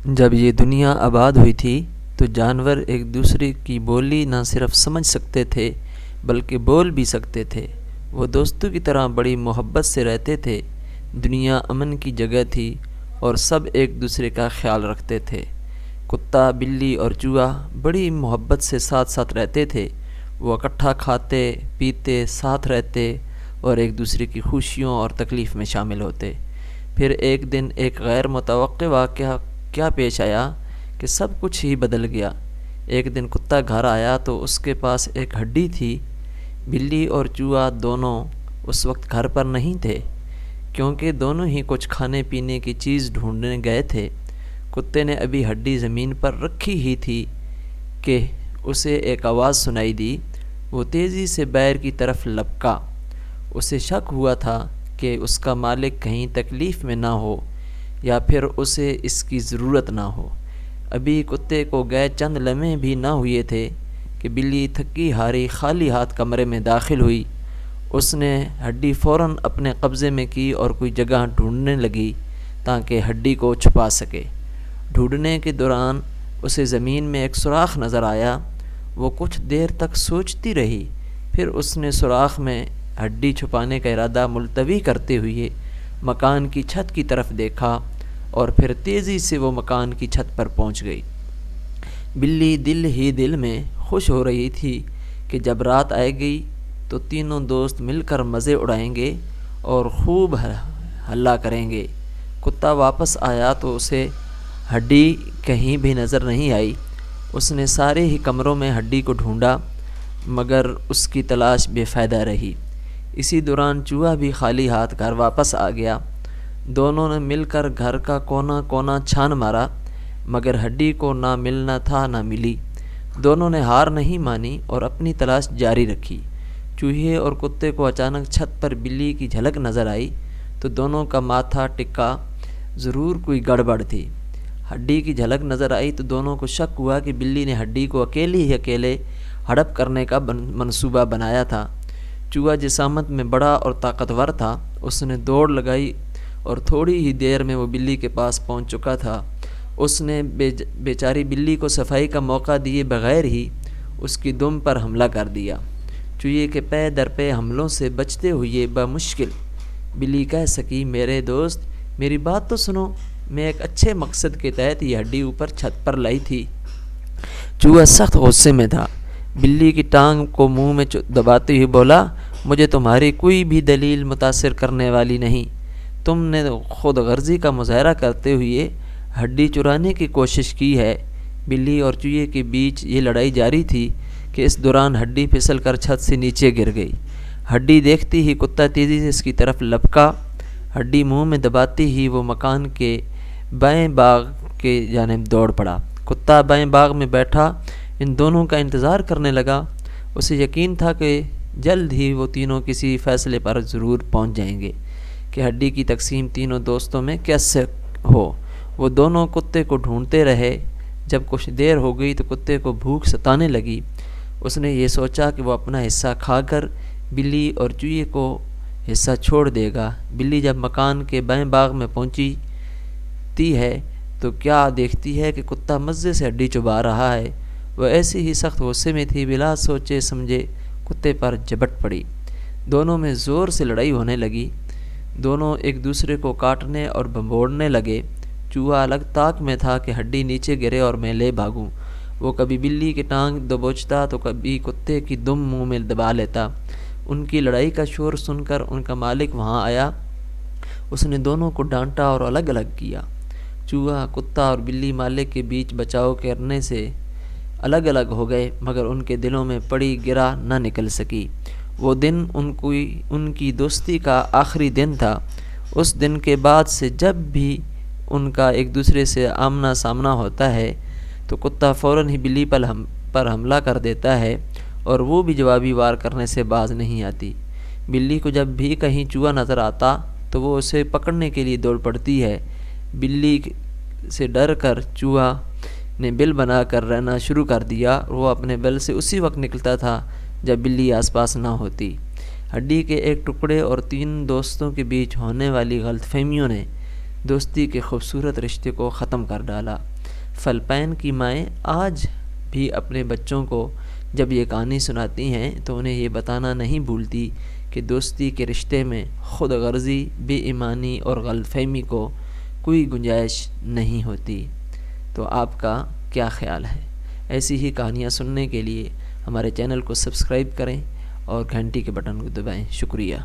جب یہ دنیا آباد ہوئی تھی تو جانور ایک دوسرے کی بولی نہ صرف سمجھ سکتے تھے بلکہ بول بھی سکتے تھے۔ وہ دوستوں کی طرح بڑی محبت سے رہتے تھے۔ دنیا امن کی جگہ تھی اور سب ایک دوسرے کا خیال رکھتے تھے۔ کتا، بلی اور چوہا بڑی محبت سے ساتھ ساتھ رہتے تھے۔ وہ اکٹھا کھاتے پیتے، ساتھ رہتے اور ایک دوسرے کی خوشیوں اور تکلیف میں شامل ہوتے۔ پھر ایک دن ایک غیر متوقع واقعہ کیا پیش آیا کہ سب کچھ ہی بدل گیا۔ ایک دن کتا گھر آیا تو اس کے پاس ایک ہڈی تھی۔ بلی اور چوہا دونوں اس وقت گھر پر نہیں تھے کیونکہ دونوں ہی کچھ کھانے پینے کی چیز ڈھونڈنے گئے تھے۔ کتے نے ابھی ہڈی زمین پر رکھی ہی تھی کہ اسے ایک آواز سنائی دی۔ وہ تیزی سے باہر کی طرف لپکا۔ اسے شک ہوا تھا کہ اس کا مالک کہیں تکلیف میں نہ ہو یا پھر اسے اس کی ضرورت نہ ہو۔ ابھی کتے کو گئے چند لمحے بھی نہ ہوئے تھے کہ بلی تھکی ہاری خالی ہاتھ کمرے میں داخل ہوئی۔ اس نے ہڈی فوراً اپنے قبضے میں کی اور کوئی جگہ ڈھونڈنے لگی تاکہ ہڈی کو چھپا سکے۔ ڈھونڈنے کے دوران اسے زمین میں ایک سوراخ نظر آیا۔ وہ کچھ دیر تک سوچتی رہی، پھر اس نے سوراخ میں ہڈی چھپانے کا ارادہ ملتوی کرتے ہوئے مکان کی چھت کی طرف دیکھا اور پھر تیزی سے وہ مکان کی چھت پر پہنچ گئی۔ بلی دل ہی دل میں خوش ہو رہی تھی کہ جب رات آئے گی تو تینوں دوست مل کر مزے اڑائیں گے اور خوب ہلہ کریں گے۔ کتا واپس آیا تو اسے ہڈی کہیں بھی نظر نہیں آئی۔ اس نے سارے ہی کمروں میں ہڈی کو ڈھونڈا مگر اس کی تلاش بے فائدہ رہی۔ اسی دوران چوہا بھی خالی ہاتھ گھر واپس آ گیا۔ دونوں نے مل کر گھر کا کونا کونا چھان مارا مگر ہڈی کو نہ ملنا تھا نہ ملی۔ دونوں نے ہار نہیں مانی اور اپنی تلاش جاری رکھی۔ چوہے اور کتے کو اچانک چھت پر بلی کی جھلک نظر آئی تو دونوں کا ماتھا ٹکا، ضرور کوئی گڑبڑ تھی۔ ہڈی کی جھلک نظر آئی تو دونوں کو شک ہوا کہ بلی نے ہڈی کو اکیلے ہڑپ کرنے کا منصوبہ بنایا تھا۔ چوہا جسامت میں بڑا اور طاقتور تھا۔ اس نے دوڑ لگائی اور تھوڑی ہی دیر میں وہ بلی کے پاس پہنچ چکا تھا۔ اس نے بیچاری بلی کو صفائی کا موقع دیے بغیر ہی اس کی دم پر حملہ کر دیا۔ چوہے کے پے در پے حملوں سے بچتے ہوئے بمشکل بلی کہہ سکی، میرے دوست میری بات تو سنو، میں ایک اچھے مقصد کے تحت یہ ہڈی اوپر چھت پر لائی تھی۔ چوہا سخت غصے میں تھا۔ بلی کی ٹانگ کو منہ میں دباتے ہوئے بولا، مجھے تمہاری کوئی بھی دلیل متاثر کرنے والی نہیں۔ تم نے خود غرضی کا مظاہرہ کرتے ہوئے ہڈی چرانے کی کوشش کی ہے۔ بلی اور چوہے کے بیچ یہ لڑائی جاری تھی کہ اس دوران ہڈی پھسل کر چھت سے نیچے گر گئی۔ ہڈی دیکھتی ہی کتا تیزی سے اس کی طرف لپکا۔ ہڈی منہ میں دباتی ہی وہ مکان کے بائیں باغ کے جانب دوڑ پڑا۔ کتا بائیں باغ میں بیٹھا ان دونوں کا انتظار کرنے لگا۔ اسے یقین تھا کہ جلد ہی وہ تینوں کسی فیصلے پر ضرور پہنچ جائیں گے کہ ہڈی کی تقسیم تینوں دوستوں میں کیسے ہو۔ وہ دونوں کتے کو ڈھونڈتے رہے۔ جب کچھ دیر ہو گئی تو کتے کو بھوک ستانے لگی۔ اس نے یہ سوچا کہ وہ اپنا حصہ کھا کر بلی اور چوہے کو حصہ چھوڑ دے گا۔ بلی جب مکان کے بائیں باغ میں پہنچتی ہے تو کیا دیکھتی ہے کہ کتا مزے سے ہڈی چبا رہا ہے۔ وہ ایسے ہی سخت غصے میں تھی، بلا سوچے سمجھے کتے پر جھپٹ پڑی۔ دونوں میں زور سے لڑائی ہونے لگی۔ دونوں ایک دوسرے کو کاٹنے اور بھنبوڑنے لگے۔ چوہا الگ طاق میں تھا کہ ہڈی نیچے گرے اور میں لے بھاگوں۔ وہ کبھی بلی کی ٹانگ دبوچتا تو کبھی کتے کی دم منہ میں دبا لیتا۔ ان کی لڑائی کا شور سن کر ان کا مالک وہاں آیا۔ اس نے دونوں کو ڈانٹا اور الگ الگ کیا۔ چوہا، کتا اور بلی مالک کے بیچ بچاؤ کرنے سے الگ الگ ہو گئے مگر ان کے دلوں میں پڑی گرہ نہ نکل سکی۔ وہ دن ان کی دوستی کا آخری دن تھا۔ اس دن کے بعد سے جب بھی ان کا ایک دوسرے سے آمنا سامنا ہوتا ہے تو کتا فوراً ہی بلی پر حملہ کر دیتا ہے اور وہ بھی جوابی وار کرنے سے باز نہیں آتی۔ بلی کو جب بھی کہیں چوہا نظر آتا تو وہ اسے پکڑنے کے لیے دوڑ پڑتی ہے۔ بلی سے ڈر کر چوہا نے بل بنا کر رہنا شروع کر دیا اور وہ اپنے بل سے اسی وقت نکلتا تھا جب بلی آس پاس نہ ہوتی۔ ہڈی کے ایک ٹکڑے اور تین دوستوں کے بیچ ہونے والی غلط فہمیوں نے دوستی کے خوبصورت رشتے کو ختم کر ڈالا۔ فلپائن کی مائیں آج بھی اپنے بچوں کو جب یہ کہانی سناتی ہیں تو انہیں یہ بتانا نہیں بھولتی کہ دوستی کے رشتے میں خود غرضی، بے ایمانی اور غلط فہمی کو کوئی گنجائش نہیں ہوتی۔ تو آپ کا کیا خیال ہے؟ ایسی ہی کہانیاں سننے کے لیے ہمارے چینل کو سبسکرائب کریں اور گھنٹی کے بٹن کو دبائیں۔ شکریہ۔